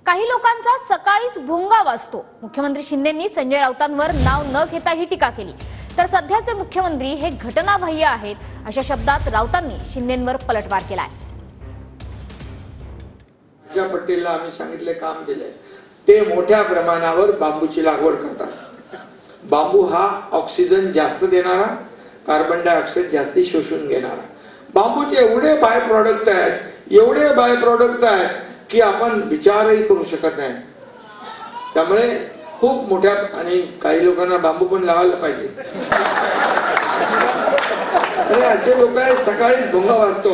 काही लोकांचा सकाळीच भोंगा वाजतो। मुख्यमंत्री शिंदेंनी संजय राऊतांवर नाव न घेता ही टीका केली। तर सध्याचे मुख्यमंत्री हे घटनाबाह्य आहेत अशा शब्दात राऊतांनी शिंदेंवर पलटवार केलाय। ज्या पटेलला आम्ही सांगितले काम दिले ते मोठ्या प्रमाणावर बांबूची लागवड करतात। बांबू हा ऑक्सिजन जास्त देणारा, कार्बन डायऑक्साइड जास्ती शोषून घेणारा, बांबूचे एवढे बाय प्रोडक्ट आहेत की आपण विचारही करू शकत नाही। त्यामुळे खूप मोठ्या आणि काही लोकांना बांबू पण लावायला पाहिजे। अरे असे लोक आहेत सकाळीच भोंगा वाजतो,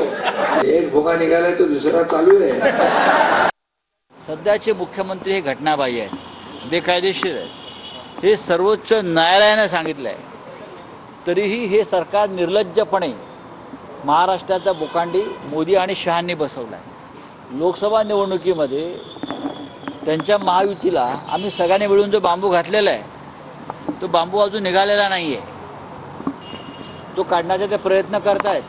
एक भोंगा निघालाय तो दुसरा चालू आहे। सध्याचे मुख्यमंत्री हे घटनाबाह्य आहेत, बेकायदेशीर आहेत, हे सर्वोच्च न्यायालयाने सांगितलंय। तरीही हे सरकार निर्लज्जपणे महाराष्ट्राचा बोकांडी मोदी आणि शहांनी बसवलाय। लोकसभा निवडणुकीमध्ये त्यांच्या महायुतीला आम्ही सगळ्यांनी मिळून जो बांबू घातलेला आहे तो बांबू अजून निघालेला नाही आहे, तो काढण्याचा ते प्रयत्न करतायत।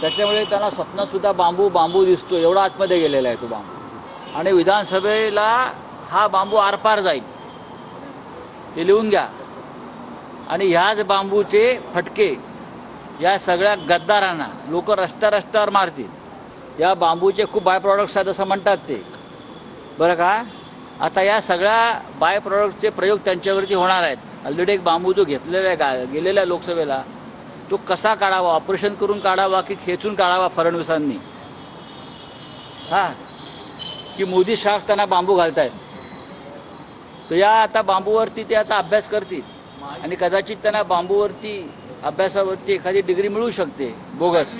त्याच्यामुळे त्यांना स्वप्नसुद्धा बांबू बांबू दिसतो, एवढा आतमध्ये गेलेला आहे तो बांबू। आणि विधानसभेला हा बांबू आरपार जाईल हे लिहून घ्या। आणि ह्याच बांबूचे फटके या सगळ्या गद्दारांना लोक रस्त्यावर मारतील। या बांबूचे खूप बाय प्रॉडक्ट्स आहेत असं म्हणतात ते, बरं का। आता या सगळ्या बाय प्रॉडक्टचे प्रयोग त्यांच्यावरती होणार आहेत। ऑलरेडी एक बांबू जो घेतलेला आहे गेलेल्या लोकसभेला तो कसा काढावा, ऑपरेशन करून काढावा की खेचून काढावा फडणवीसांनी, की मोदी शास त्यांना बांबू घालतायत। तर या आता बांबूवरती ते आता अभ्यास करतील आणि कदाचित त्यांना बांबूवरती अभ्यासावरती एखादी डिग्री मिळू शकते बोगस।